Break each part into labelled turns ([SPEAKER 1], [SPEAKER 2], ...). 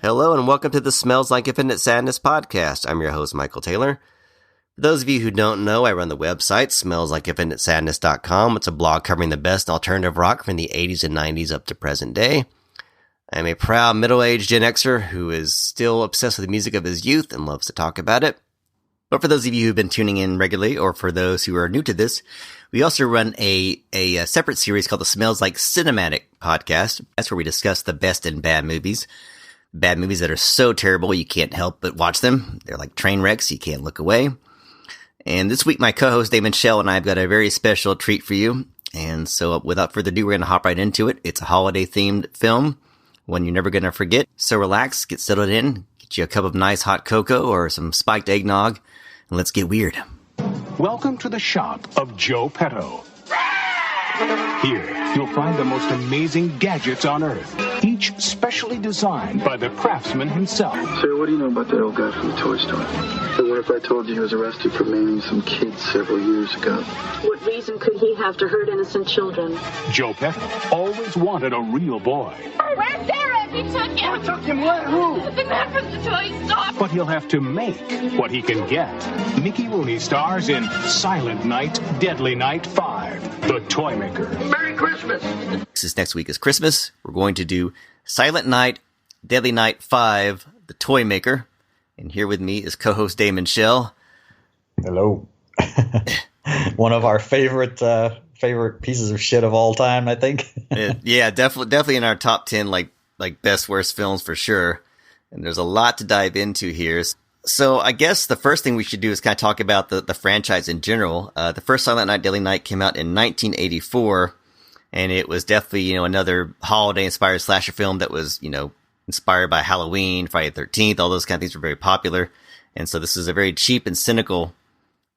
[SPEAKER 1] Hello and welcome to the Smells Like Infinite Sadness podcast. I'm your host, Michael Taylor. For those of you who don't know, I run the website, smellslikeinfinitesadness.com. It's a blog covering the best alternative rock from the 80s and 90s up to present day. I'm a proud middle-aged Gen Xer who is still obsessed with the music of his youth and loves to talk about it. But for those of you who've been tuning in regularly, or for those who are new to this, we also run a separate series called the Smells Like Cinematic podcast. That's where we discuss the best and bad movies. Bad movies that are so terrible you can't help but watch them. They're like train wrecks, you can't look away. And this week, my co-host Damon Schell and I have got a very special treat for you. And so without further ado, we're going to hop right into it. It's a holiday-themed film, one you're never going to forget. So relax, get settled in, get you a cup of nice hot cocoa or some spiked eggnog, and let's get weird.
[SPEAKER 2] Welcome to the shop of Joe Petto. Here, you'll find the most amazing gadgets on Earth, each specially designed by the craftsman himself.
[SPEAKER 3] Sir, what do you know about that old guy from the toy store? So what if I told you he was arrested for maiming some kids several years ago?
[SPEAKER 4] What reason could he have to hurt innocent children?
[SPEAKER 2] Joe Petto always wanted a real boy.
[SPEAKER 5] Where's Derek? He took him.
[SPEAKER 3] Who took him? Where? Who?
[SPEAKER 5] The man from the toy store.
[SPEAKER 2] But he'll have to make what he can get. Mickey Rooney stars in Silent Night, Deadly Night 5, The Toymaker.
[SPEAKER 3] Merry Christmas!
[SPEAKER 1] Since next week is Christmas, we're going to do Silent Night, Deadly Night 5, The Toymaker. And here with me is co-host Damon Schell.
[SPEAKER 6] Hello. One of our favorite pieces of shit of all time, I think.
[SPEAKER 1] Yeah, definitely in our top 10 like best worst films for sure. And there's a lot to dive into here. So I guess the first thing we should do is kind of talk about the franchise in general. The first Silent Night, Deadly Night came out in 1984, and it was definitely, another holiday-inspired slasher film that was, inspired by Halloween, Friday the 13th, all those kind of things were very popular. And so this is a very cheap and cynical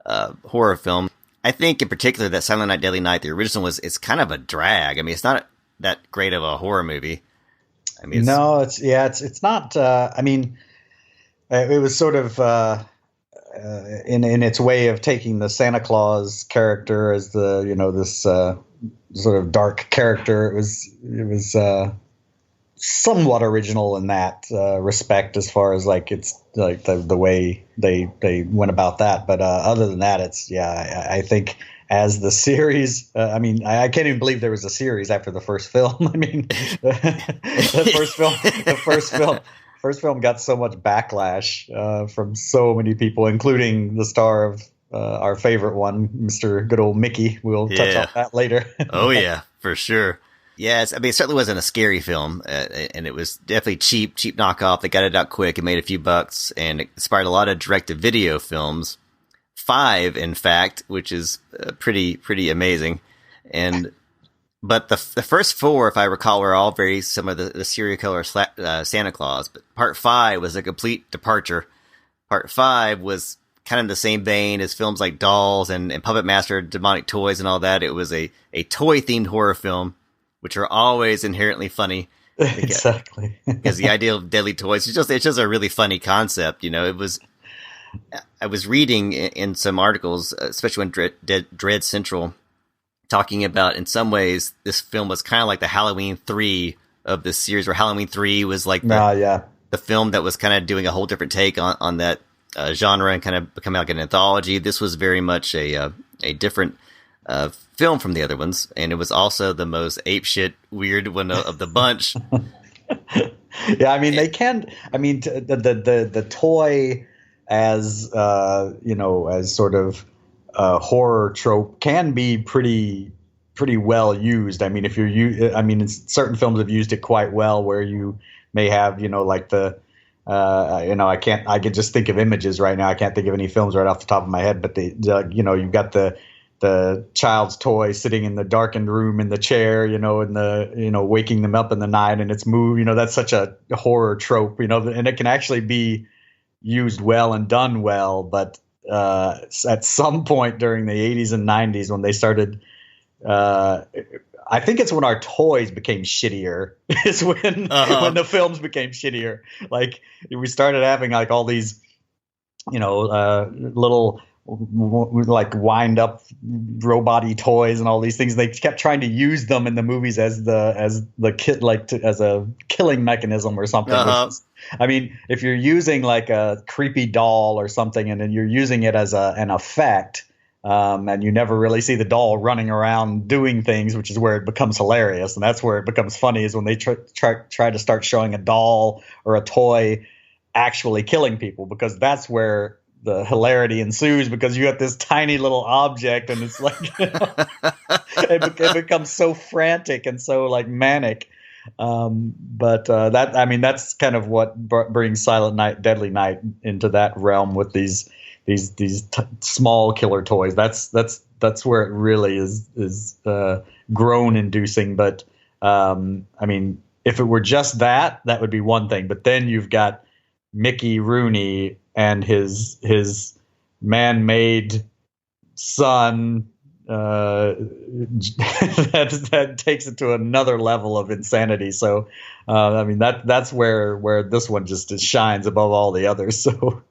[SPEAKER 1] horror film. I think in particular that Silent Night, Deadly Night, the original it's kind of a drag. I mean, it's not that great of a horror movie. I mean,
[SPEAKER 6] it's not. It was sort of in its way of taking the Santa Claus character as the this sort of dark character. It was somewhat original in that respect, as far as like it's like the way they went about that. But other than that, I think as the series, I can't even believe there was a series after the first film. I mean, the first film got so much backlash from so many people, including the star of our favorite one, Mr. Good Old Mickey. We'll touch on that later.
[SPEAKER 1] Oh yeah, for sure. Yes, it certainly wasn't a scary film, and it was definitely cheap knockoff. They got it out quick and made a few bucks, and it inspired a lot of direct-to-video films. 5, in fact, which is pretty amazing. But the first 4, if I recall, were all very similar to the serial killer Santa Claus. But Part 5 was a complete departure. Part 5 was kind of the same vein as films like Dolls and Puppet Master, Demonic Toys, and all that. It was a toy-themed horror film, which are always inherently funny.
[SPEAKER 6] Exactly.
[SPEAKER 1] Because the idea of deadly toys, it's just a really funny concept. I was reading in some articles, especially when Dread Central, talking about in some ways this film was kind of like the Halloween 3 of this series, where Halloween 3 was like the film that was kind of doing a whole different take on that genre and kind of becoming like an anthology. This was very much a different film from the other ones, and it was also the most apeshit weird one of the bunch.
[SPEAKER 6] Yeah, I mean, the toy as as sort of horror trope can be pretty well used. I mean, certain films have used it quite well, where you may have like the I could just think of images right now. I can't think of any films right off the top of my head, but you've got the child's toy sitting in the darkened room in the chair, and waking them up in the night, and it's moved. That's such a horror trope, and it can actually be used well and done well. But at some point during the 80s and 90s, when they started, I think it's when our toys became shittier, is when the films became shittier. Like we started having like all these, little like wind up robot-y toys and all these things. They kept trying to use them in the movies as the kid, like as a killing mechanism or something.
[SPEAKER 1] Uh-huh.
[SPEAKER 6] I mean, if you're using like a creepy doll or something, and then you're using it as an effect, and you never really see the doll running around doing things, which is where it becomes hilarious, and that's where it becomes funny, is when they try to start showing a doll or a toy actually killing people, because that's where the hilarity ensues, because you got this tiny little object, and it's like it becomes so frantic and so like manic. But that's kind of what brings Silent Night, Deadly Night into that realm with these small killer toys. That's where it really is groan inducing. But I mean, if it were just that would be one thing. But then you've got Mickey Rooney and his man-made son. That takes it to another level of insanity. So, I mean, that's where this one just shines above all the others. So,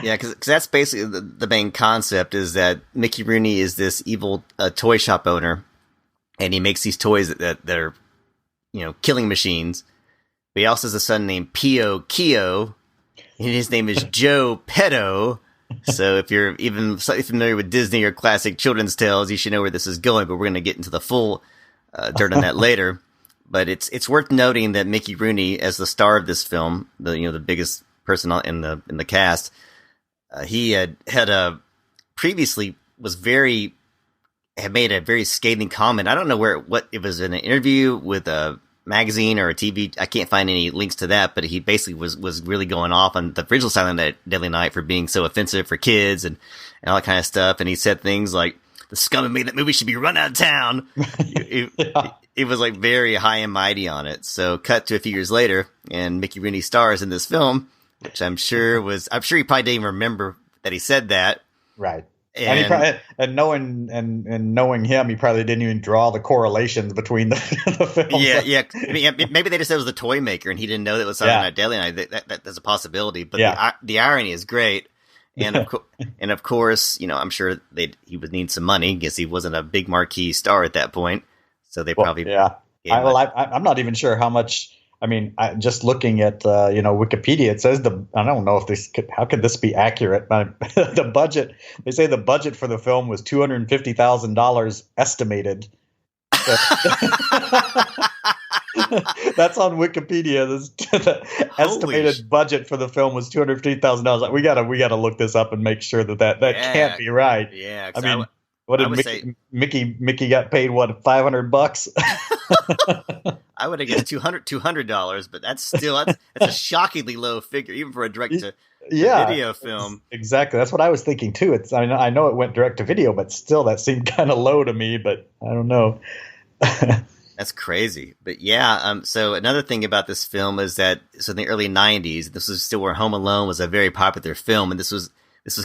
[SPEAKER 1] yeah, because that's basically the main concept, is that Mickey Rooney is this evil toy shop owner, and he makes these toys that are, killing machines. But he also has a son named Pio Kio, and his name is Joe Petto. So if you're even slightly familiar with Disney or classic children's tales, you should know where this is going, but we're going to get into the full dirt on that later. But it's worth noting that Mickey Rooney, as the star of this film, the biggest person in the cast, he had previously had made a very scathing comment. I don't know what it was, in an interview with a magazine or a TV. I can't find any links to that, but he basically was really going off on the original Silent Night, Deadly Night for being so offensive for kids and all that kind of stuff. And he said things like, "The scum who made that movie should be run out of town." It was like very high and mighty on it. So cut to a few years later, and Mickey Rooney stars in this film, which I'm sure he probably didn't even remember that he said that.
[SPEAKER 6] Right. And knowing him, he probably didn't even draw the correlations between the films.
[SPEAKER 1] Yeah. I mean, maybe they just said it was the Toymaker, and he didn't know that it was Silent Night, Deadly Night. That's a possibility. But the irony is great, and of course, I'm sure he would need some money, because he wasn't a big marquee star at that point. So they probably
[SPEAKER 6] I'm not even sure how much. I mean, just looking at Wikipedia, it says I don't know if how could this be accurate? The budget, they say the budget for the film was $250,000 estimated. That's on Wikipedia. The estimated budget for the film was $250,000. We gotta look this up and make sure that can't be right.
[SPEAKER 1] Yeah,
[SPEAKER 6] I mean, what did Mickey got paid? What, $500?
[SPEAKER 1] I would have guessed $200, but that's a shockingly low figure, even for a direct to video film.
[SPEAKER 6] Exactly, that's what I was thinking too. I know it went direct to video, but still, that seemed kind of low to me. But I don't know.
[SPEAKER 1] That's crazy. But yeah, so another thing about this film is that in the early '90s, this was still where Home Alone was a very popular film, and this was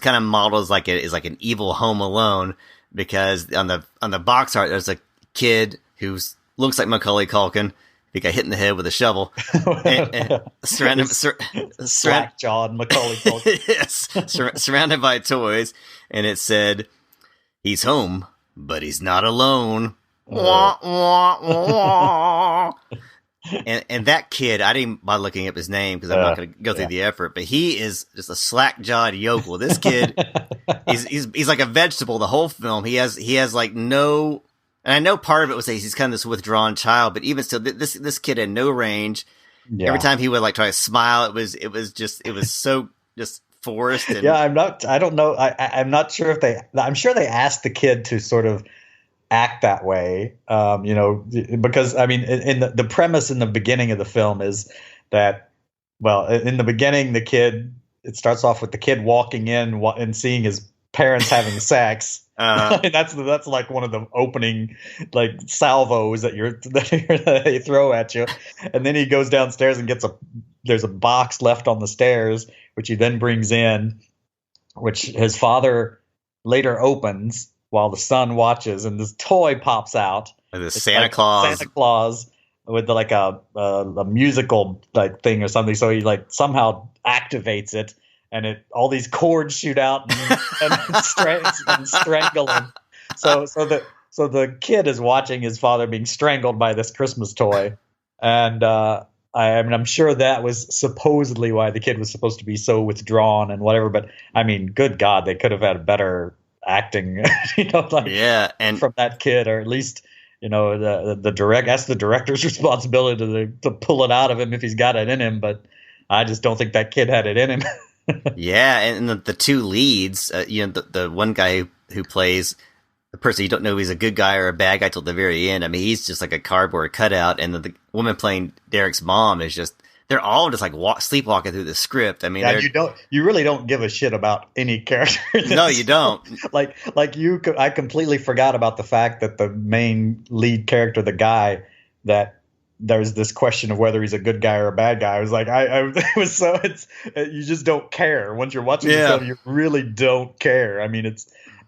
[SPEAKER 1] kind of modeled as like an evil Home Alone, because on the box art there's a kid who looks like Macaulay Culkin. He got hit in the head with a shovel. and
[SPEAKER 6] slack-jawed Macaulay Culkin.
[SPEAKER 1] Yes, surrounded by toys, and it said, "He's home, but he's not alone." Wah, wah, wah. And that kid, I didn't bother looking up his name because I'm not going to go through the effort, but he is just a slack-jawed yokel. This kid, he's like a vegetable the whole film. He has like no, and I know part of it was that he's kind of this withdrawn child, but even still, this kid had no range. Yeah. Every time he would like try to smile, it was so just forced. And,
[SPEAKER 6] I don't know. I'm not sure I'm sure they asked the kid to sort of act that way, because I mean, in the premise in the beginning of the film is that, well, in the beginning, it starts off with the kid walking in and seeing his parents having sex. And that's like one of the opening like salvos that they throw at you, and then he goes downstairs and there's a box left on the stairs, which he then brings in, which his father later opens while the son watches, and this toy pops out.
[SPEAKER 1] It's Santa Claus
[SPEAKER 6] with like a musical like thing or something. So he like somehow activates it, and all these cords shoot out and strangle him. So the kid is watching his father being strangled by this Christmas toy, and I'm sure that was supposedly why the kid was supposed to be so withdrawn and whatever. But I mean, good God, they could have had better acting, and from that kid, or at least that's the director's responsibility to pull it out of him if he's got it in him. But I just don't think that kid had it in him.
[SPEAKER 1] Yeah, and the two leads, the one guy who plays the person you don't know if he's a good guy or a bad guy till the very end. I mean, he's just like a cardboard cutout, and the woman playing Derek's mom is they're all just like sleepwalking through the script. I mean,
[SPEAKER 6] you really don't give a shit about any character.
[SPEAKER 1] No, you don't.
[SPEAKER 6] I completely forgot about the fact that the main lead character, the guy, that there's this question of whether he's a good guy or a bad guy. I was like, you just don't care once you're watching the film. You really don't care. I mean,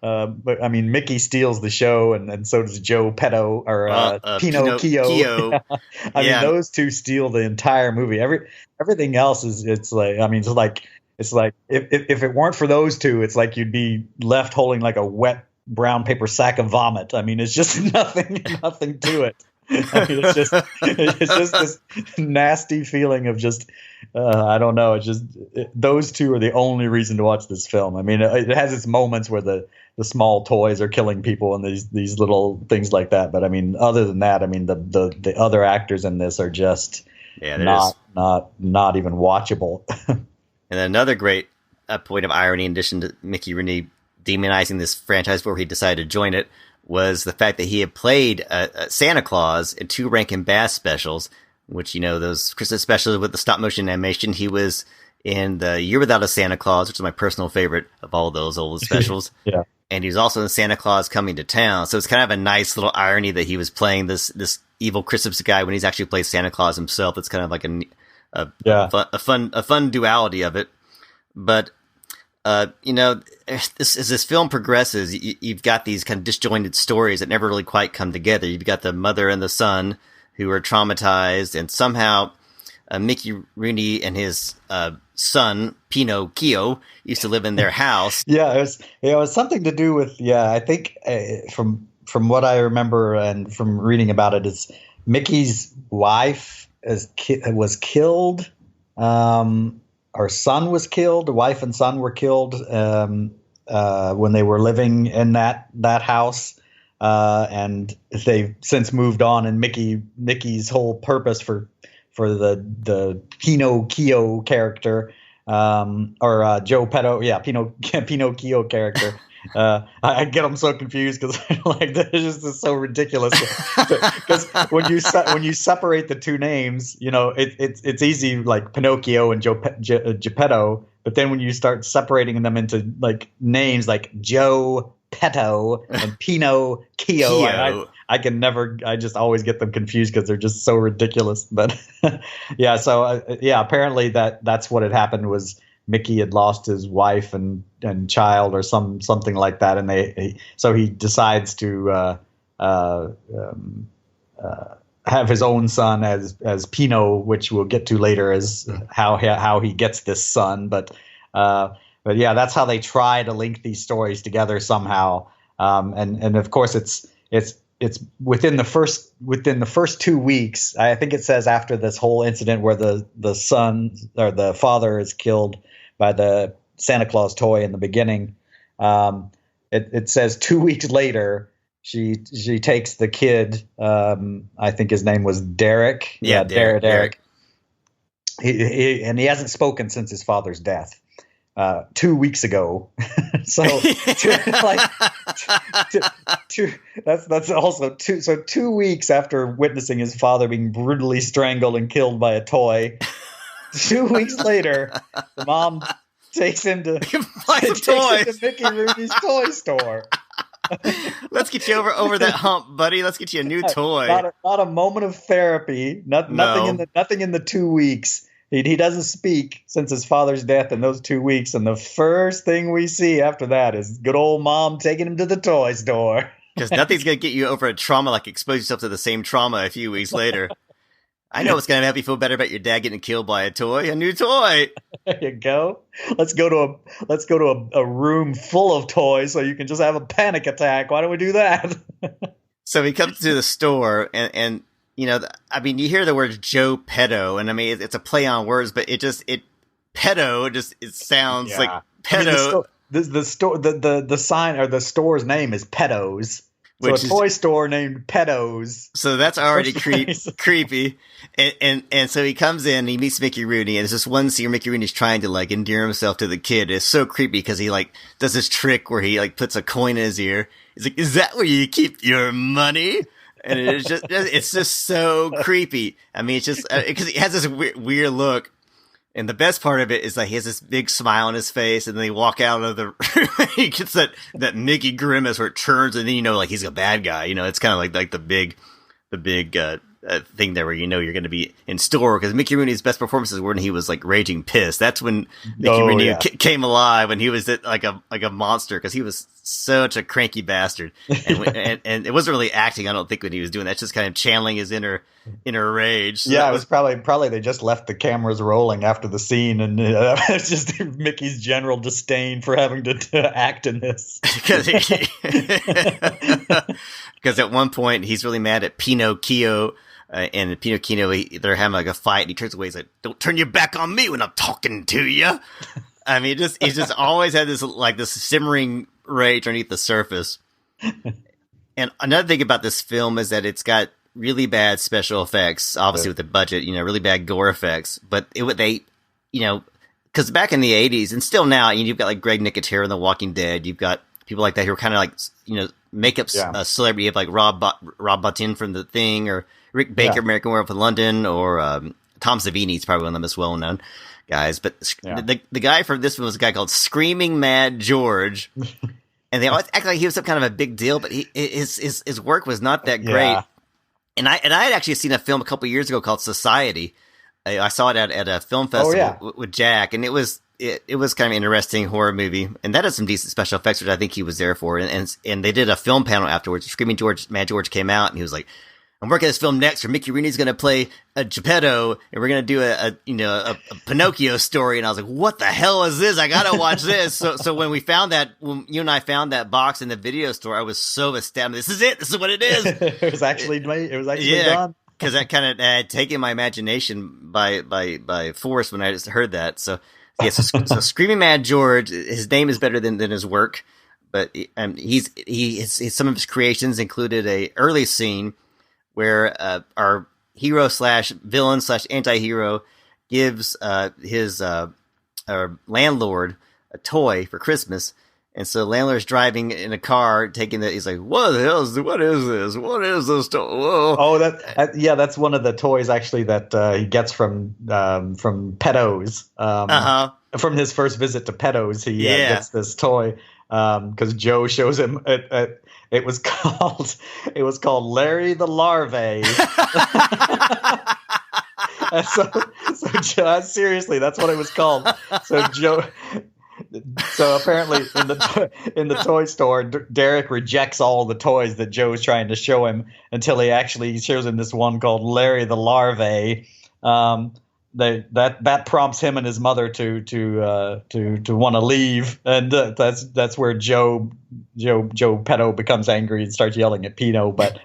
[SPEAKER 6] but I mean, Mickey steals the show, and so does Joe Petto or Pinocchio. I mean, those two steal the entire movie. Everything else it's like if it weren't for those two, it's like you'd be left holding like a wet brown paper sack of vomit. I mean, it's just nothing to it. I mean, it's just this nasty feeling of just I don't know. It's just those two are the only reason to watch this film. I mean, it has its moments where the small toys are killing people and these little things like that. But I mean, other than that, I mean, the other actors in this are just not even watchable.
[SPEAKER 1] And another great point of irony, in addition to Mickey Rooney demonizing this franchise before he decided to join it, was the fact that he had played Santa Claus in 2 Rankin Bass specials, which, those Christmas specials with the stop motion animation. He was in the Year Without a Santa Claus, which is my personal favorite of all those old specials.
[SPEAKER 6] Yeah.
[SPEAKER 1] And he was also in Santa Claus Coming to Town. So it's kind of a nice little irony that he was playing this evil Christmas guy when he's actually played Santa Claus himself. It's kind of like a fun duality of it. But as this film progresses, you've got these kind of disjointed stories that never really quite come together. You've got the mother and the son who are traumatized, and somehow Mickey Rooney and his son Pinocchio used to live in their house.
[SPEAKER 6] Yeah, it was something to do with I think from what I remember and from reading about it, is Mickey's wife was killed. Our son was killed. The wife and son were killed when they were living in that house. And they've since moved on, and Mickey's whole purpose for the Pinocchio character, or Joe Petto, Pinocchio character. I get them so confused because it's just so ridiculous. Because when you separate the two names, it's easy, like Pinocchio and Geppetto. But then when you start separating them into like names like Joe Petto and Pinocchio, I just always get them confused because they're just so ridiculous. But apparently that's what had happened, was Mickey had lost his wife and child or something like that, and so he decides to have his own son as Pino, which we'll get to later as how he gets this son. But that's how they try to link these stories together somehow. And of course it's within the first 2 weeks. I think it says after this whole incident where the son or the father is killed by the Santa Claus toy in the beginning. It says 2 weeks later, she takes the kid. I think his name was Derek.
[SPEAKER 1] Yeah, Derek.
[SPEAKER 6] He hasn't spoken since his father's death. 2 weeks ago. So that's also 2 weeks after witnessing his father being brutally strangled and killed by a toy. 2 weeks later, the mom takes him to Mickey Rooney's toy store.
[SPEAKER 1] Let's get you over that hump, buddy. Let's get you a new toy.
[SPEAKER 6] Not a moment of therapy. Nothing in the 2 weeks. He doesn't speak since his father's death in those 2 weeks, and the first thing we see after that is good old mom taking him to the toy store.
[SPEAKER 1] Because nothing's going to get you over a trauma like expose yourself to the same trauma a few weeks later. I know what's going to help you feel better about your dad getting killed by a toy. A new toy.
[SPEAKER 6] There you go. Let's go to a room full of toys so you can just have a panic attack. Why don't we do that?
[SPEAKER 1] So he comes to the store and you know, I mean, you hear the word Joe Pedo, and I mean, it's a play on words, but it sounds like pedo.
[SPEAKER 6] I mean, the sign or the store's name is Pedos. So a toy store named Pedos.
[SPEAKER 1] So that's already creepy. And so he comes in and he meets Mickey Rooney, and there's this one scene where Mickey Rooney's trying to like endear himself to the kid. It's so creepy because he like does this trick where he like puts a coin in his ear. He's like, "Is that where you keep your money?" And it's just so creepy. I mean, it's just because he has this weird look. And the best part of it is like he has this big smile on his face, and then they walk out of the room. He gets that Mickey grimace where it turns, and then you know, like he's a bad guy. You know, it's kind of like the big thing there where you know you're going to be in store, because Mickey Rooney's best performances were when he was like raging pissed. That's when Mickey Rooney came alive, when he was like a monster, because he was such a cranky bastard, and it wasn't really acting. I don't think when he was doing that, just kind of channeling his inner rage. So
[SPEAKER 6] it was probably they just left the cameras rolling after the scene, and it's just Mickey's general disdain for having to act in this.
[SPEAKER 1] Because at one point he's really mad at Pinocchio. And Pinocchio, they're having like a fight, and he turns away. He's like, "Don't turn your back on me when I'm talking to you." I mean, he's just always had this simmering rage underneath the surface. And another thing about this film is that it's got really bad special effects, obviously with the budget, you know, really bad gore effects. But they, you know, because back in the 80s and still now, you've got like Greg Nicotero in The Walking Dead. You've got people like that who are kind of like, you know, makeup celebrity. You have like Rob Bottin from The Thing, or Rick Baker, American Werewolf in London, or Tom Savini's probably one of the most well-known guys. But the guy for this one was a guy called Screaming Mad George. And they always act like he was some kind of a big deal, but his work was not that great. Yeah. And I had actually seen a film a couple years ago called Society. I saw it at a film festival with Jack, and it was kind of an interesting horror movie, and that had some decent special effects, which I think he was there for. And they did a film panel afterwards. Screaming Mad George came out, and he was like, "I'm working on this film next, where Mickey Rooney's going to play a Geppetto, and we're going to do a Pinocchio story." And I was like, "What the hell is this? I got to watch this." So when you and I found that box in the video store, I was so astounded. This is it. This is what it is.
[SPEAKER 6] It was actually done.
[SPEAKER 1] Because that kind of had taken my imagination by force when I just heard that. So so Screaming Mad George, his name is better than his work, but some of his creations included a early scene where our hero / villain / anti-hero gives his landlord a toy for Christmas. And so the landlord's driving in a car, taking that. He's like, what is this? What is this toy? Whoa.
[SPEAKER 6] Oh, that's one of the toys actually that he gets from Pedos. From his first visit to Pedos, he gets this toy because Joe shows him it was called Larry the Larvae. And so seriously, that's what it was called. So apparently in the toy store, Derek rejects all the toys that Joe's trying to show him until he shows him this one called Larry the Larvae. That prompts him and his mother to want to leave, and that's where Joe Pedo becomes angry and starts yelling at Pino. But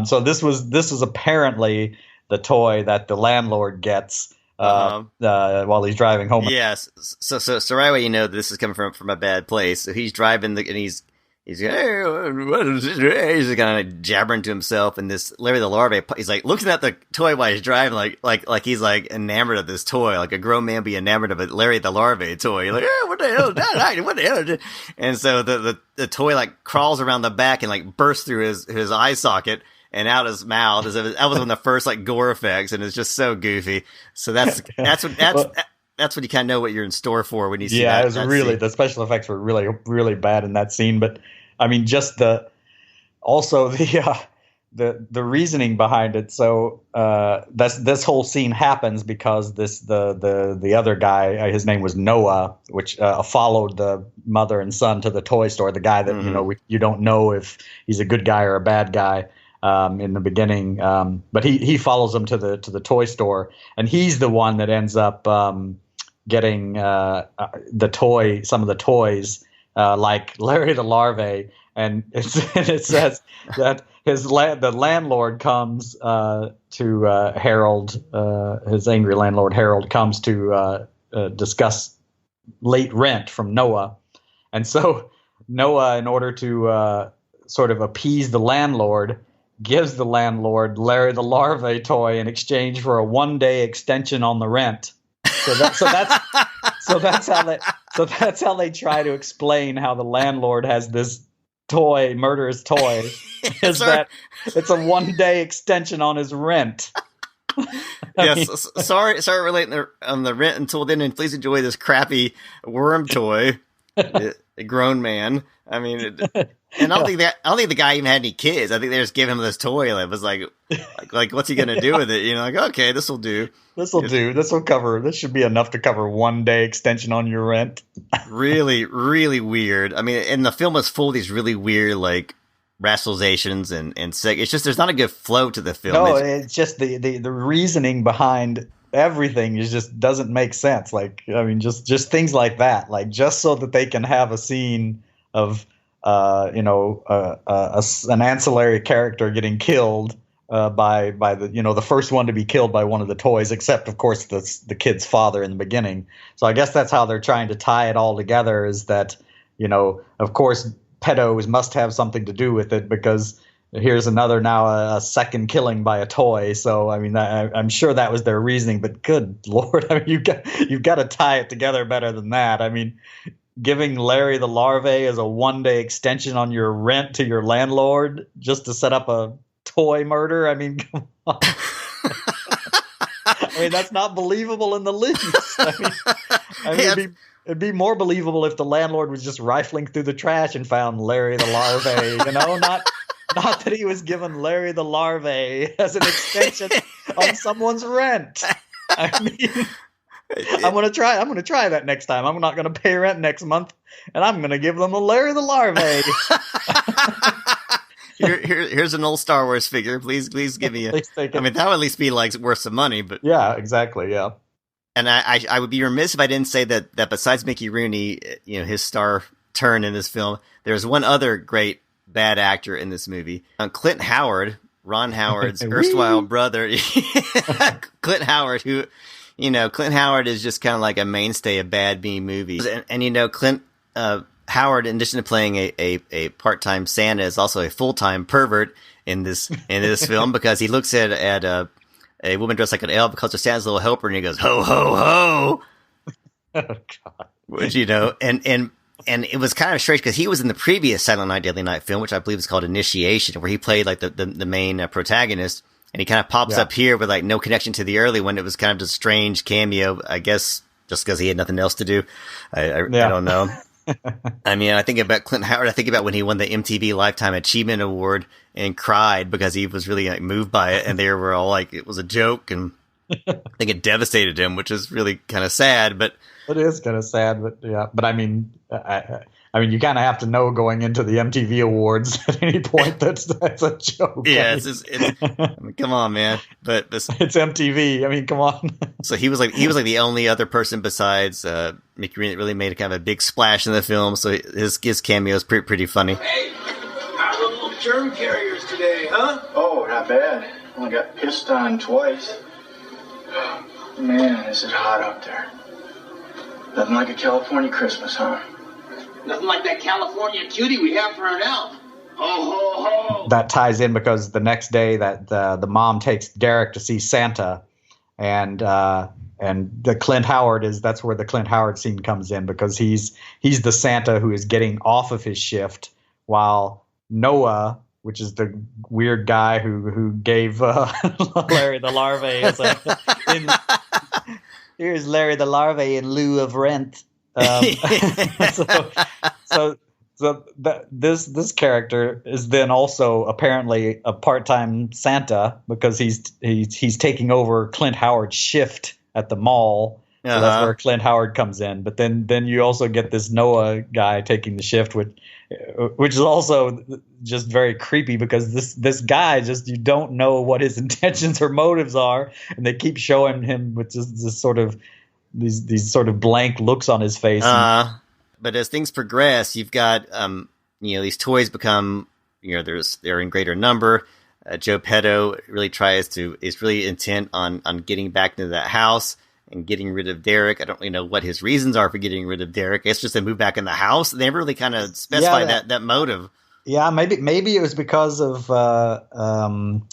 [SPEAKER 6] so this was apparently the toy that the landlord gets while he's driving home.
[SPEAKER 1] Yes. So right away, you know this is coming from a bad place. So he's driving and he's hey, what is this? He's kind of jabbering to himself, and this Larry the Larvae, he's like looking at the toy while he's driving, like he's like enamored of this toy, like a grown man be enamored of a Larry the Larvae toy. You're like, what the hell is that? What the hell is that? And so the toy like crawls around the back and like bursts through his eye socket and out his mouth. That was one of the first like gore effects, and it's just so goofy. So that's when you kind of know what you're in store for when you see that.
[SPEAKER 6] Yeah, it was really scene. The special effects were really, really bad in that scene. But I mean, just the reasoning behind it. So this whole scene happens because the other guy, his name was Noah, which followed the mother and son to the toy store. The guy that you don't know if he's a good guy or a bad guy. in the beginning. But he follows them to the toy store, and he's the one that ends up getting some of the toys, like Larry the Larvae, and it says that the landlord comes to Harold, his angry landlord Harold comes to discuss late rent from Noah, and so Noah, in order to sort of appease the landlord, gives the landlord Larry the Larvae toy in exchange for a 1-day extension on the rent. So that's how they try to explain how the landlord has this murderous toy, is that it's a 1-day extension on his rent.
[SPEAKER 1] Sorry relating on the rent until then, and please enjoy this crappy worm toy. A grown man. I mean, and I don't think the guy even had any kids. I think they just gave him this toy. It was like what's he gonna do with it? Like, okay, this will do. This will cover. This should be enough to cover 1-day extension on your rent. Really, really weird. I mean, and the film is full of these really weird rationalizations and sick. It's just there's not a good flow to the film. No, it's just the reasoning behind everything just doesn't make sense. Just things like that. Just so that they can have a scene of an ancillary character getting killed by the first one to be killed by one of the toys, except of course the kid's father in the beginning. So I guess that's how they're trying to tie it all together, is that of course pedos must have something to do with it, because here's a second killing by a toy. So I mean, I'm sure that was their reasoning, but good Lord, I mean, you've got to tie it together better than that. I mean, giving Larry the Larvae as a 1-day extension on your rent to your landlord just to set up a toy murder. I mean, come on. I mean, that's not believable in the least. It'd be more believable if the landlord was just rifling through the trash and found Larry the Larvae, not that he was given Larry the Larvae as an extension on someone's rent. I mean, I'm gonna try that next time. I'm not gonna pay rent next month, and I'm gonna give them a Larry the Larvae. Here's an old Star Wars figure. Please give me a. I mean, that would at least be worth some money. But yeah, exactly. Yeah. And I would be remiss if I didn't say that besides Mickey Rooney, his star turn in this film, there's one other great bad actor in this movie. Clint Howard, Ron Howard's erstwhile brother. Clint Howard, who, Clint Howard is just kind of like a mainstay of bad B movies. And Clint Howard, in addition to playing a part-time Santa, is also a full-time pervert in this film, because he looks at a woman dressed like an elf, because her Santa's little helper, and he goes, ho, ho, ho. Oh, God. Which, and it was kind of strange, because he was in the previous Silent Night, Deadly Night film, which I believe is called Initiation, where he played the main protagonist, and he kind of pops up here with no connection to the early one. It was kind of just a strange cameo, I guess, just because he had nothing else to do. I don't know. I mean, I think about Clint Howard. I think about when he won the MTV Lifetime Achievement Award and cried because he was really moved by it, and they were all it was a joke, and I think it devastated him, which is really kind of sad. But it is kind of sad, but yeah. But I mean, I mean, you kind of have to know going into the MTV Awards at any point that's a joke. Yeah, I mean, come on, man. But it's MTV. I mean, come on. So he was the only other person besides Mickey Rooney that really made a kind of a big splash in the film. So his cameo is pretty funny.
[SPEAKER 7] Hey, how are the little germ carriers today, huh?
[SPEAKER 3] Oh, not bad. Only got pissed on twice. Man, is it hot out there. Nothing like a California Christmas, huh?
[SPEAKER 7] Nothing like that California cutie we have for an elf. Ho, ho, ho.
[SPEAKER 6] That ties in because the next day that the mom takes Derek to see Santa, and the Clint Howard that's where the Clint Howard scene comes in, because he's the Santa who is getting off of his shift, while Noah, which is the weird guy who gave Larry the Larvae here's Larry the Larvae in lieu of rent. This character is then also apparently a part-time Santa, because he's taking over Clint Howard's shift at the mall, So that's where Clint Howard comes in. But then you also get this Noah guy taking the shift, which is also just very creepy because this guy just, you don't know what his intentions or motives are, and they keep showing him with just this sort of these sort of blank looks on his face.
[SPEAKER 1] But as things progress, you've got these toys become, they're in greater number. Joe Petto is really intent on getting back into that house and getting rid of Derek. I don't really know what his reasons are for getting rid of Derek. It's just to move back in the house. They never really kind of specify that motive.
[SPEAKER 6] Yeah, maybe it was because of I'm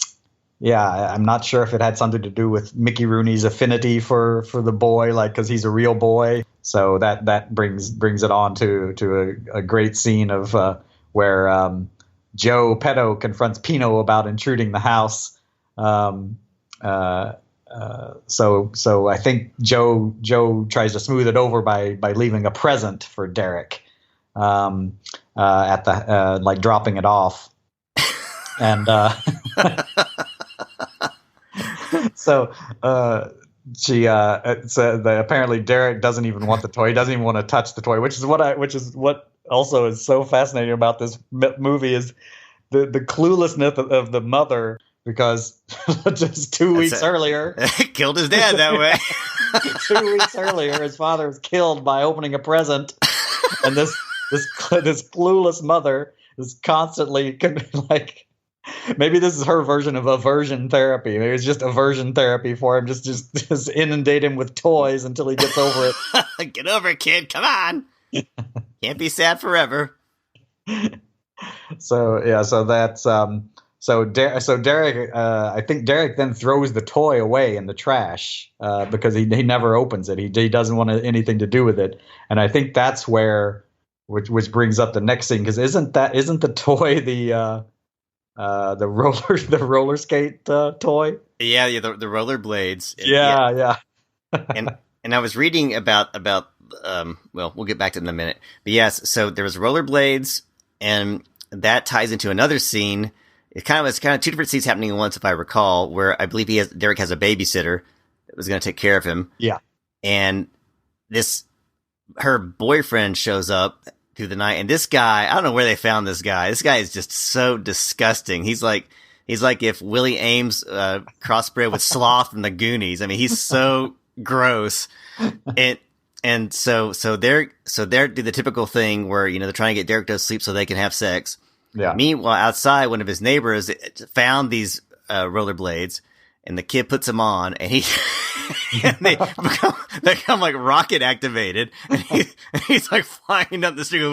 [SPEAKER 6] not sure if it had something to do with Mickey Rooney's affinity for the boy, like, because he's a real boy. So that brings it on to a great scene of where Joe Petto confronts Pino about intruding the house. So I think Joe tries to smooth it over by leaving a present for Derek, at the like dropping it off, and so apparently Derek doesn't even want the toy. He doesn't even want to touch the toy, which is what also is so fascinating about this movie is the cluelessness of the mother. Because just 2 weeks earlier,
[SPEAKER 1] killed his dad that way.
[SPEAKER 6] 2 weeks earlier, his father was killed by opening a present, and this clueless mother is constantly like, maybe this is her version of aversion therapy. Maybe it's just aversion therapy for him. Just inundate him with toys until he gets over
[SPEAKER 1] it. Get over it, kid. Come on. Can't be sad forever.
[SPEAKER 6] So that's. So Derek, I think Derek then throws the toy away in the trash because he never opens it. He doesn't want anything to do with it, and I think that's which brings up the next scene, because isn't the toy the roller skate toy?
[SPEAKER 1] Yeah, the roller blades.
[SPEAKER 6] Yeah.
[SPEAKER 1] and I was reading about well, we'll get back to it in a minute. But yes, so there was roller blades, and that ties into another scene. It's kind of two different scenes happening at once, if I recall, where I believe Derek has a babysitter that was going to take care of him.
[SPEAKER 6] Yeah. And
[SPEAKER 1] her boyfriend shows up through the night, and this guy, I don't know where they found this guy. This guy is just so disgusting. He's like if Willie Ames crossbred with Sloth from the Goonies. I mean, he's so gross. And so they're do the typical thing where, they're trying to get Derek to sleep so they can have sex.
[SPEAKER 6] Yeah.
[SPEAKER 1] Meanwhile, outside, one of his neighbors found these rollerblades, and the kid puts them on, and they become like rocket activated, and he's like flying up the street,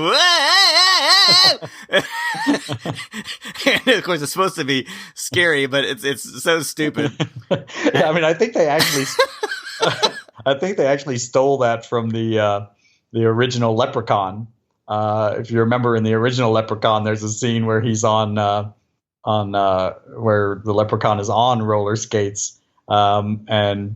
[SPEAKER 1] and of course it's supposed to be scary, but it's so stupid.
[SPEAKER 6] Yeah, I mean, I think they actually stole that from the original Leprechaun. If you remember, in the original Leprechaun, there's a scene where he's on where the Leprechaun is on roller skates, and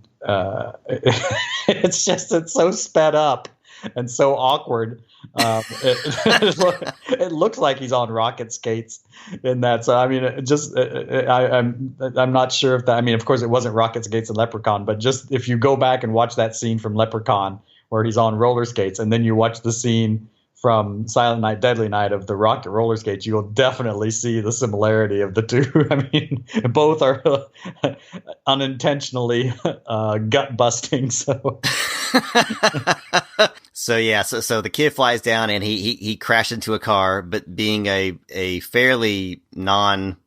[SPEAKER 6] it's so sped up and so awkward. It looks like he's on rocket skates in that. So I mean, I'm not sure if that. I mean, of course, it wasn't rocket skates in Leprechaun, but just if you go back and watch that scene from Leprechaun where he's on roller skates, and then you watch the scene from Silent Night, Deadly Night of the rocket roller skates, you'll definitely see the similarity of the two. I mean, both are unintentionally gut busting. So,
[SPEAKER 1] so the kid flies down, and he crashed into a car, but being a fairly non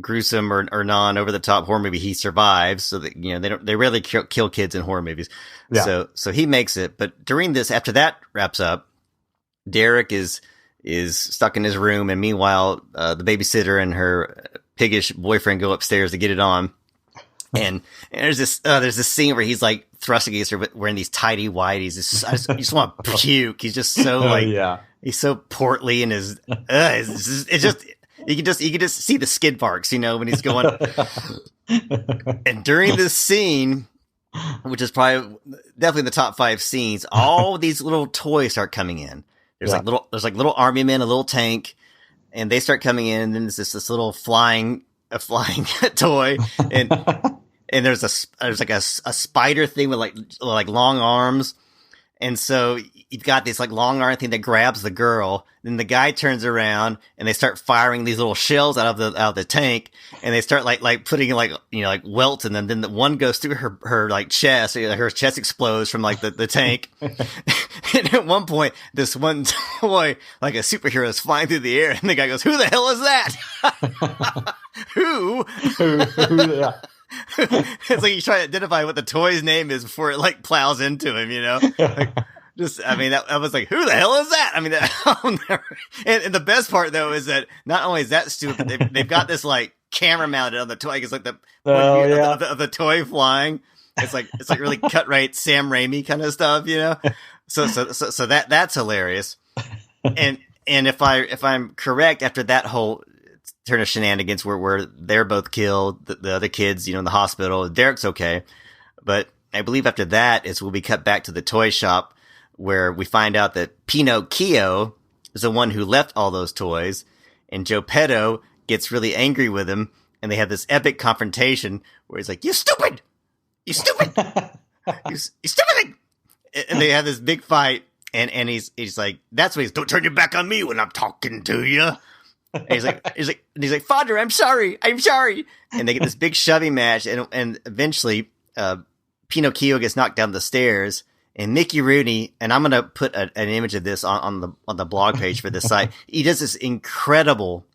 [SPEAKER 1] gruesome or non over the top horror movie, he survives. So that they rarely kill kids in horror movies.
[SPEAKER 6] Yeah.
[SPEAKER 1] So he makes it. But during this, after that wraps up, Derek is stuck in his room, and meanwhile, the babysitter and her piggish boyfriend go upstairs to get it on. And there's this scene where he's like thrusting against her, wearing these tidy whities. I just want to puke. He's just so he's so portly, and it's just you can just see the skid marks, when he's going. And during this scene, which is probably definitely the top 5 scenes, all these little toys start coming in. There's little army men, a little tank, and they start coming in, and then there's this little flying toy, and and there's like a spider thing with like long arms. And so you've got this like long arm thing that grabs the girl. Then the guy turns around and they start firing these little shells out of the tank, and they start like putting like welts in them. Then the one goes through her like chest. Her chest explodes from like the tank. And at one point, this one toy, like a superhero, is flying through the air, and the guy goes, "Who the hell is that?" Who?
[SPEAKER 6] Yeah.
[SPEAKER 1] It's like you try to identify what the toy's name is before it like plows into him, Like, I was like, who the hell is that? I mean, and the best part though is that not only is that stupid, they've got this like camera mounted on the toy. It's like the of the toy flying. It's like really cut right Sam Raimi kind of stuff, So that's hilarious. And if I'm correct, after that whole turn of shenanigans where they're both killed, the other kids, in the hospital, Derek's okay. But I believe after that we'll be cut back to the toy shop where we find out that Pinocchio is the one who left all those toys, and Geppetto gets really angry with him, and they have this epic confrontation where he's like, "You stupid! You stupid! you stupid!" And they have this big fight, and he's like, that's what "Don't turn your back on me when I'm talking to you." And he's like, "Father, I'm sorry. And they get this big shoving match, and eventually, Pinocchio gets knocked down the stairs, and Mickey Rooney, and I'm gonna put an image of this on the blog page for this site. He does this incredible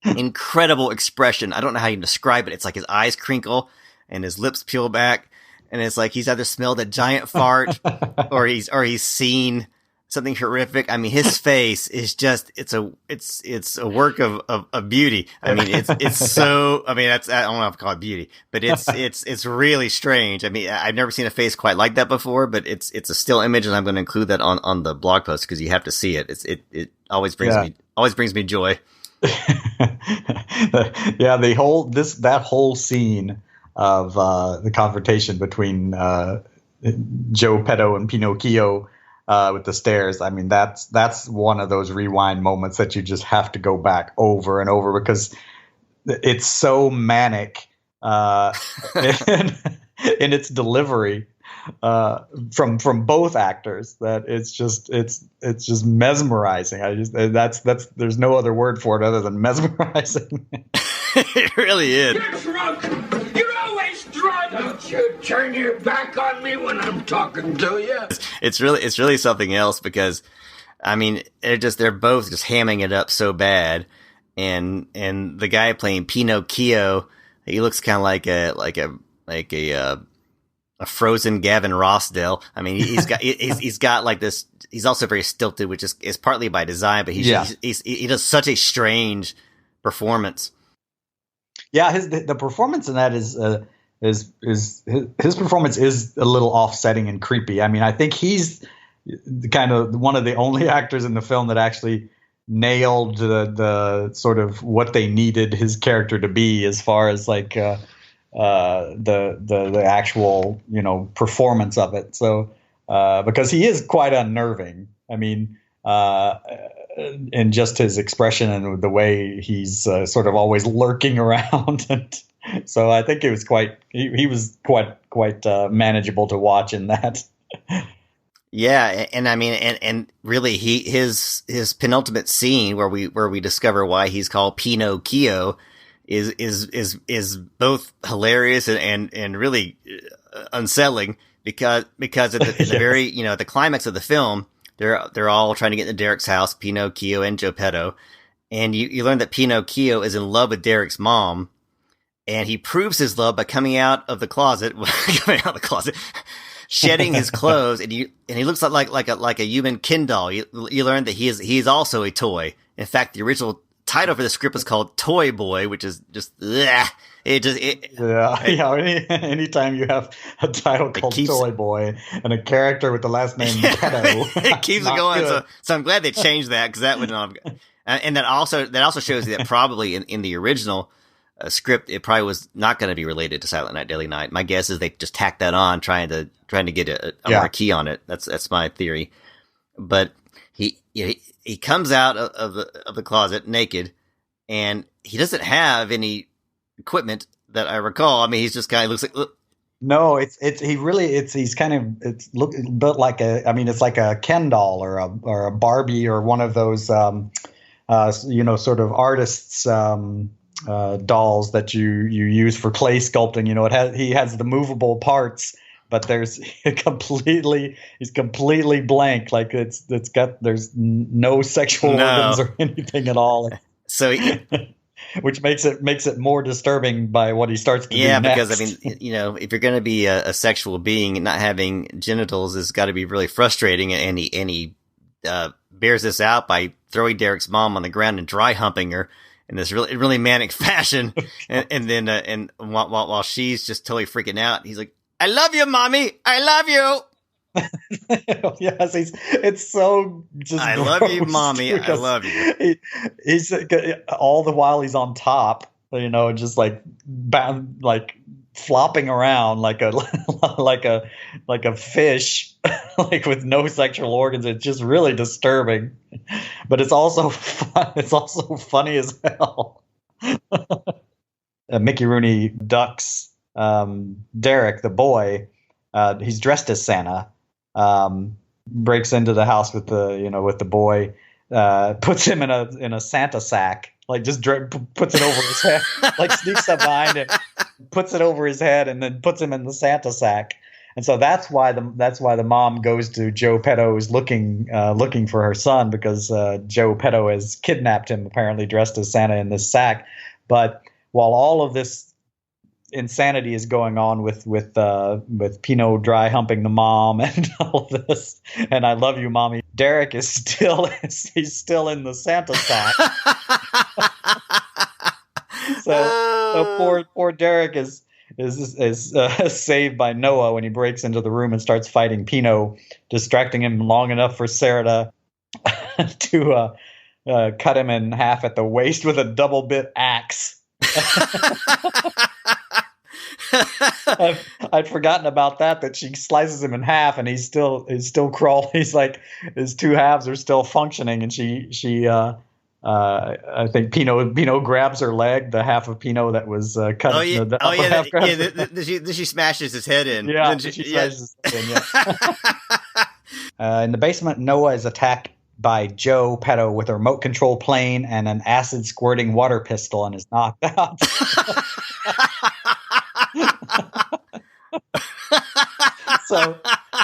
[SPEAKER 1] expression. I don't know how you can describe it. It's like his eyes crinkle and his lips peel back, and it's like he's either smelled a giant fart or he's seen something horrific. I mean, his face is just, it's a work of beauty. I mean, it's so, I mean, I don't know if I call it beauty, but it's really strange. I mean, I've never seen a face quite like that before, but it's a still image, and I'm going to include that on the blog post because you have to see it. It always brings me joy.
[SPEAKER 6] Yeah. That whole scene of, the confrontation between, Geppetto and Pinocchio, with the stairs. I mean, that's one of those rewind moments that you just have to go back over and over because it's so manic in its delivery from both actors that it's just mesmerizing. There's no other word for it other than mesmerizing.
[SPEAKER 1] It really is.
[SPEAKER 7] You're drunk. You're always drunk. Don't you turn your back on me when I'm talking to you.
[SPEAKER 1] It's really something else because, I mean, they're both just hamming it up so bad, and the guy playing Pinocchio, he looks kind of like a frozen Gavin Rossdale. I mean, he's got like this. He's also very stilted, which is partly by design, but he does such a strange performance.
[SPEAKER 6] Yeah, the performance in that is his performance is a little offsetting and creepy. I mean, I think he's kind of one of the only actors in the film that actually nailed the sort of what they needed his character to be as far as like the actual performance of it. So because he is quite unnerving. I mean, and just his expression and the way he's sort of always lurking around, and so I think it was he was quite manageable to watch in that.
[SPEAKER 1] Yeah, and I mean, and really, his penultimate scene where we discover why he's called Pinocchio is both hilarious and really unsettling because at the very the climax of the film. They're all trying to get into Derek's house, Pinocchio and Geppetto, and you learn that Pinocchio is in love with Derek's mom, and he proves his love by coming out of the closet, shedding his clothes, and he looks like a human Ken doll. You learn that he's also a toy. In fact, the original title for the script was called Toy Boy, which is just
[SPEAKER 6] anytime you have a title called Toy Boy and a character with the last name Pedo,
[SPEAKER 1] it keeps it going. So I'm glad they changed that because that would not have, and that also shows you that probably in the original script it probably was not going to be related to Silent Night, Deadly Night. My guess is they just tacked that on trying to get a marquee on it. That's my theory. But he comes out of the closet naked, and he doesn't have any equipment that I recall. I mean, he's just kind of looks like.
[SPEAKER 6] No, he's built like it's like a Ken doll or a Barbie or one of those sort of artists dolls that you use for clay sculpting. You know, he has the movable parts, but he's completely blank. Like there's no sexual organs or anything at all.
[SPEAKER 1] So.
[SPEAKER 6] Which makes it more disturbing by what he starts to do next.
[SPEAKER 1] Because I mean, if you're going to be a sexual being, not having genitals has got to be really frustrating. And he bears this out by throwing Derek's mom on the ground and dry humping her in this really manic fashion. and then while she's just totally freaking out, he's like, "I love you, mommy. I love you."
[SPEAKER 6] Yes, it's so just.
[SPEAKER 1] I love you, mommy. I love you.
[SPEAKER 6] He's all the while he's on top, just like bound, like flopping around like a fish, like with no sexual organs. It's just really disturbing, but it's also fun. It's also funny as hell. Mickey Rooney ducks Derek, the boy. He's dressed as Santa. Breaks into the house with the boy, puts him in a Santa sack, like just puts it over his head, like sneaks up behind him, puts it over his head, and then puts him in the Santa sack. And so that's why the mom goes to Joe Petto, who's looking for her son, because Joe Petto has kidnapped him, apparently dressed as Santa in this sack. But while all of this insanity is going on with Pino dry humping the mom and all this, and I love you, mommy, Derek is still in the Santa sack. so poor Derek is saved by Noah when he breaks into the room and starts fighting Pino, distracting him long enough for Sarah to cut him in half at the waist with a double bit axe. I'd forgotten about that she slices him in half and he's still crawling. He's like, his two halves are still functioning, and she I think Pino grabs her leg, the half of Pino that was cut.
[SPEAKER 1] She smashes his head in.
[SPEAKER 6] Yeah, she smashes his head in. Yeah. In the basement, Noah is attacked by Joe Petto with a remote control plane and an acid squirting water pistol and is knocked out.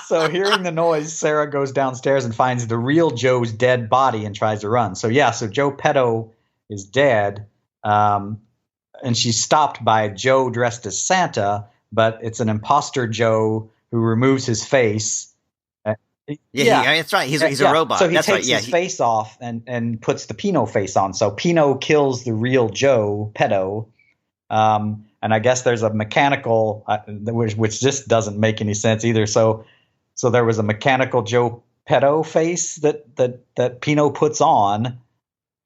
[SPEAKER 6] So hearing the noise, Sarah goes downstairs and finds the real Joe's dead body and tries to run. So Joe Petto is dead, and she's stopped by Joe dressed as Santa, but it's an imposter Joe who removes his face.
[SPEAKER 1] That's right. He's a robot.
[SPEAKER 6] So he takes his face off and puts the Pino face on. So Pino kills the real Joe Petto. And I guess there's a mechanical, which just doesn't make any sense either. So there was a mechanical Joe Petto face that Pino puts on,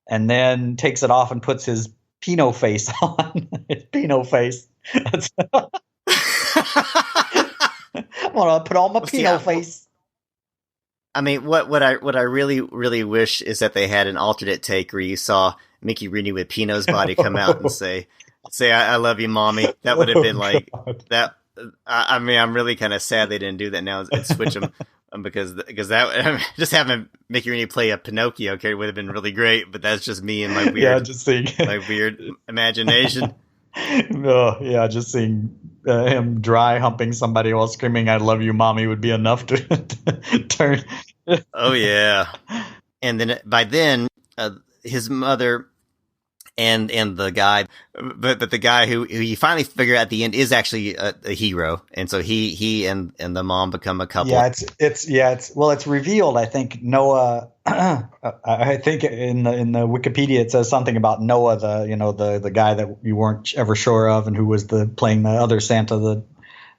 [SPEAKER 6] and then takes it off and puts his Pino face on. His Pino face. I want to put on my Pino face.
[SPEAKER 1] I mean, what I really, really wish is that they had an alternate take where you saw Mickey Rooney with Pino's body come out and say, I love you, mommy. That would have been like that. I mean, I'm really kind of sad they didn't do that now and switch them because that just having Mickey Rooney play a Pinocchio character would have been really great. But that's just me and my weird, my weird imagination.
[SPEAKER 6] No, just seeing him dry humping somebody while screaming "I love you, mommy" would be enough to turn.
[SPEAKER 1] Oh yeah, and then by then his mother and the guy, but the guy who you finally figure out at the end is actually a hero, and so he and the mom become a couple.
[SPEAKER 6] Yeah, it's revealed. I think Noah. I think in the Wikipedia it says something about Noah, the guy that you weren't ever sure of and who was playing the other Santa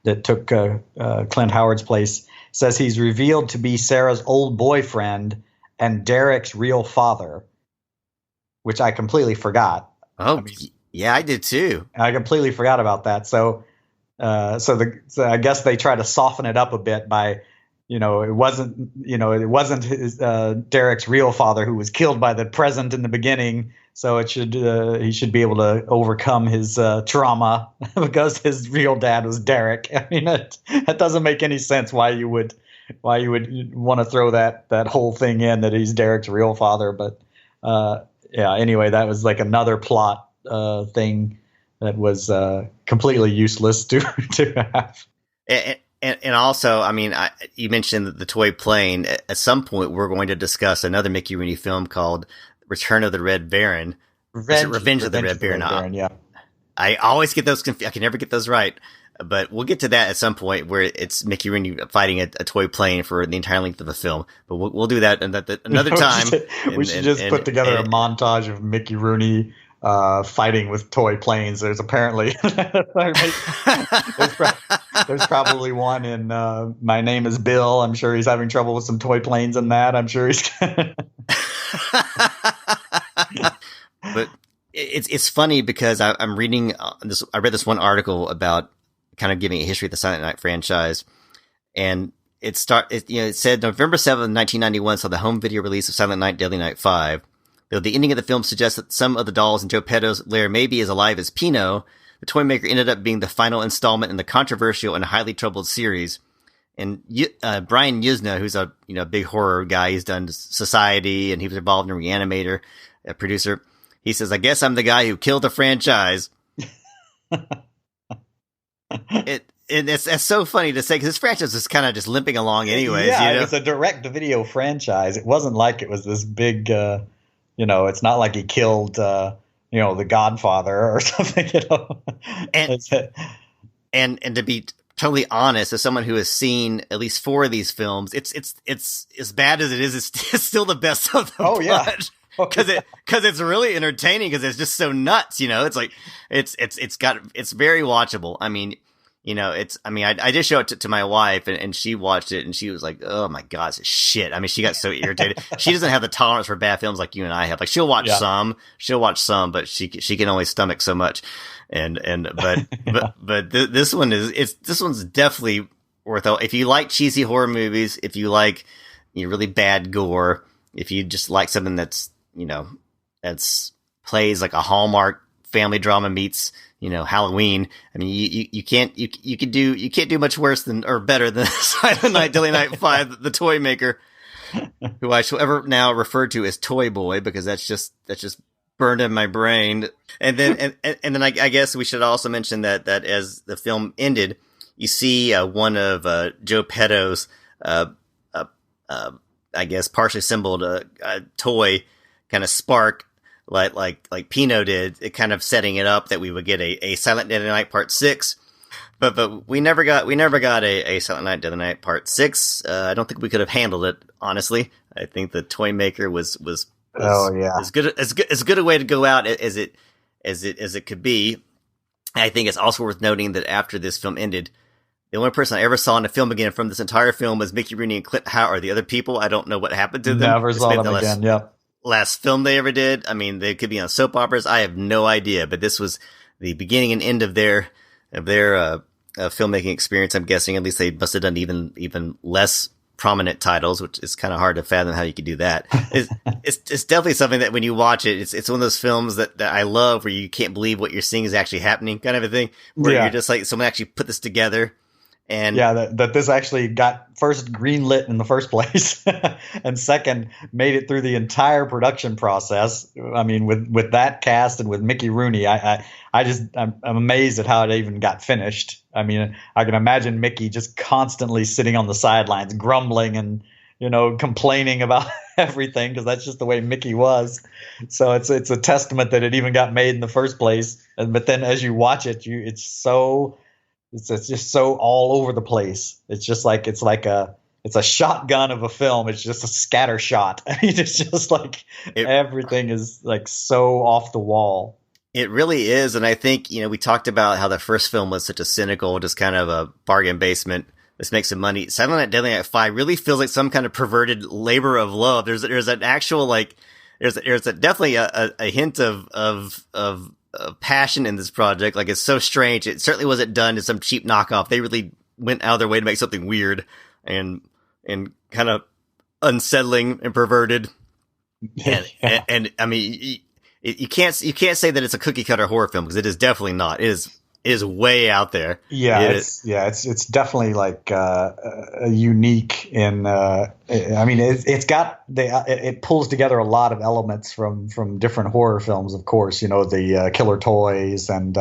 [SPEAKER 6] that took Clint Howard's place. Says he's revealed to be Sarah's old boyfriend and Derek's real father, which I completely forgot.
[SPEAKER 1] Oh, yeah, I did too.
[SPEAKER 6] I completely forgot about that. So I guess they try to soften it up a bit by, it wasn't his, Derek's real father who was killed by the present in the beginning. So he should be able to overcome his trauma because his real dad was Derek. I mean, that doesn't make any sense why you would want to throw that whole thing in that he's Derek's real father. But anyway, that was like another plot thing that was completely useless to have.
[SPEAKER 1] And also, I mean, you mentioned the toy plane. At some point, we're going to discuss another Mickey Rooney film called Return of the Red Baron. Revenge of the Red Baron. Yeah. I always get those confused. I can never get those right. But we'll get to that at some point where it's Mickey Rooney fighting a toy plane for the entire length of the film. But we'll do that another time.
[SPEAKER 6] We should just put together a montage of Mickey Rooney fighting with toy planes. There's apparently there's probably one in My Name is Bill. I'm sure he's having trouble with some toy planes in that. I'm sure he's
[SPEAKER 1] But it's funny because I'm reading this. I read this one article about kind of giving a history of the Silent Night franchise, and it said November 7th, 1991 saw the home video release of Silent Night, Deadly Night 5. Though the ending of the film suggests that some of the dolls in Joe Petto's lair may be as alive as Pino, the Toymaker ended up being the final installment in the controversial and highly troubled series. And Brian Yuzna, who's a big horror guy, he's done Society, and he was involved in Reanimator, a producer. He says, "I guess I'm the guy who killed the franchise." It's so funny to say because this franchise was kind of just limping along anyways.
[SPEAKER 6] Yeah, it's a direct-to-video franchise. It wasn't like it was this big. It's not like he killed, the Godfather or something.
[SPEAKER 1] And to be totally honest, as someone who has seen at least 4 of these films, it's as bad as it is. It's still the best of the bunch.
[SPEAKER 6] Yeah.
[SPEAKER 1] Because it's really entertaining because it's just so nuts, It's like it's very watchable. I mean, I just showed it to my wife and she watched it and she was like, "Oh my God, it's shit." I mean, she got so irritated. She doesn't have the tolerance for bad films like you and I have. Like she'll watch some, but she can only stomach so much. But this one's definitely worth it. If you like cheesy horror movies, if you like really bad gore, if you just like something that's plays like a Hallmark family drama meets Halloween. I mean, you can't do much worse than or better than Silent Night, Deadly Night 5, the Toymaker, who I shall ever now refer to as Toy Boy because that's just burned in my brain. And then and I guess we should also mention that as the film ended, you see one of Joe Petto's I guess partially assembled toy kind of spark like Pino did, it kind of setting it up that we would get a Silent Deadly Night Part 6. But we never got a Silent Night Deadly Night Part 6. I don't think we could have handled it, honestly. I think the Toymaker was as good a way to go out as it could be. I think it's also worth noting that after this film ended, the only person I ever saw in the film again from this entire film was Mickey Rooney and Clint Howard. Or the other people, I don't know what happened to them.
[SPEAKER 6] Never saw them again. Yep.
[SPEAKER 1] Last film they ever did. I mean, they could be on soap operas. I have no idea, but this was the beginning and end of their filmmaking experience. I'm guessing at least they must have done even less prominent titles, which is kind of hard to fathom how you could do that. It's definitely something that when you watch it, it's one of those films that I love where you can't believe what you're seeing is actually happening, kind of a thing. Where you're just like someone actually put this together. And
[SPEAKER 6] that this actually got first greenlit in the first place, and second made it through the entire production process. I mean, with that cast and with Mickey Rooney, I'm amazed at how it even got finished. I mean, I can imagine Mickey just constantly sitting on the sidelines, grumbling and complaining about everything because that's just the way Mickey was. So it's a testament that it even got made in the first place. But then as you watch it, it's just so all over the place. It's a shotgun of a film. It's just a scatter shot. I mean, it's just like everything is like so off the wall.
[SPEAKER 1] It really is. And I think, we talked about how the first film was such a cynical, just kind of a bargain basement. Let's make some money. Silent Night, Deadly Night 5 really feels like some kind of perverted labor of love. There's an actual, there's definitely a hint of passion in this project. Like, it's so strange. It certainly wasn't done as some cheap knockoff. They really went out of their way to make something weird. And and kind of unsettling and perverted. And I mean, you can't say that it's a cookie cutter horror film, because it is definitely not. It is way out there.
[SPEAKER 6] Yeah, it's definitely like unique in. I mean, it pulls together a lot of elements from different horror films. Of course, the killer toys and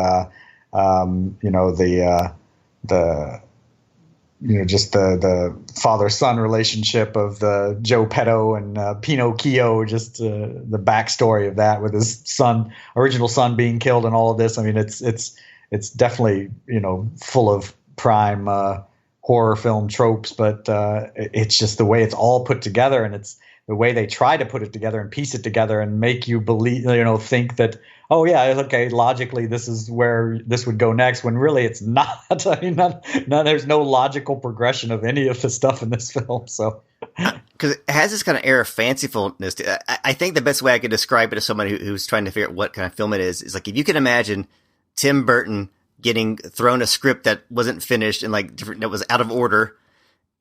[SPEAKER 6] just the father-son relationship of the Joe Petto and Pinocchio, just the backstory of that with his original son being killed and all of this. I mean, it's definitely, full of prime horror film tropes, but it's just the way it's all put together, and it's the way they try to put it together and piece it together and make you believe, think that, oh yeah, okay, logically this is where this would go next, when really it's not. I mean, there's no logical progression of any of the stuff in this film. So,
[SPEAKER 1] because it has this kind of air of fancifulness. I think the best way I could describe it to somebody who's trying to figure out what kind of film it is like, if you can imagine Tim Burton getting thrown a script that wasn't finished and that was out of order,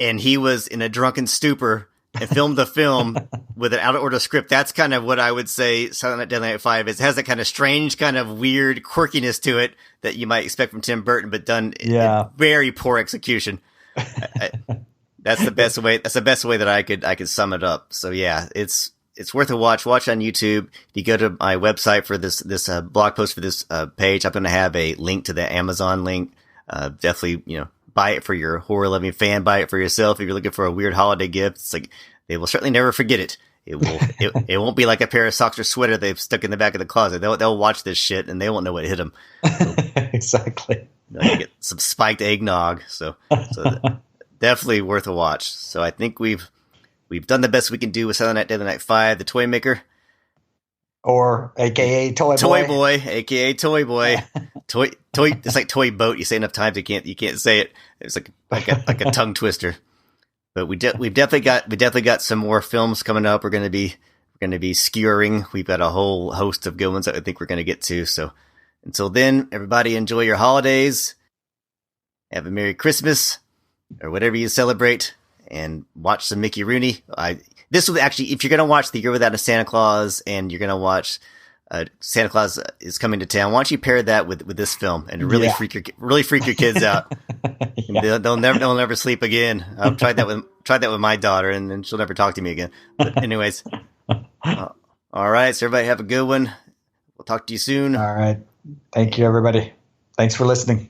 [SPEAKER 1] and he was in a drunken stupor and filmed the film with an out of order script. That's kind of what I would say Silent Night, Deadly Night 5 is. It has that kind of strange, kind of weird quirkiness to it that you might expect from Tim Burton, but done in very poor execution. That's the best way. That's the best way that I could sum it up. So yeah, it's worth a watch. Watch on YouTube. If you go to my website for this blog post for this page, I'm going to have a link to the Amazon link. Definitely, buy it for your horror loving fan. Buy it for yourself if you're looking for a weird holiday gift. It's like, they will certainly never forget it. It will. it won't be like a pair of socks or sweater they've stuck in the back of the closet. They'll watch this shit and they won't know what hit them. So,
[SPEAKER 6] exactly.
[SPEAKER 1] Get some spiked eggnog. So definitely worth a watch. So I think we've done the best we can do with Silent Night, Deadly Night 5, the Toymaker.
[SPEAKER 6] Or AKA Toy Boy.
[SPEAKER 1] Toy Boy, AKA Toy Boy. Toy, it's like toy boat. You say enough times, you can't say it. It's like a tongue twister. But we've definitely got some more films coming up. We're gonna be skewering. We've got a whole host of good ones that I think we're gonna get to. So until then, everybody enjoy your holidays. Have a Merry Christmas or whatever you celebrate, and watch some Mickey Rooney. This was actually, if you're going to watch The Year Without a Santa Claus and you're going to watch Santa Claus is Coming to Town, why don't you pair that with this film and really freak your kids out? Yeah. They'll never sleep again. I've tried that with my daughter, and then she'll never talk to me again. But anyways, all right. So everybody have a good one. We'll talk to you soon.
[SPEAKER 6] All right. Thank you, everybody. Thanks for listening.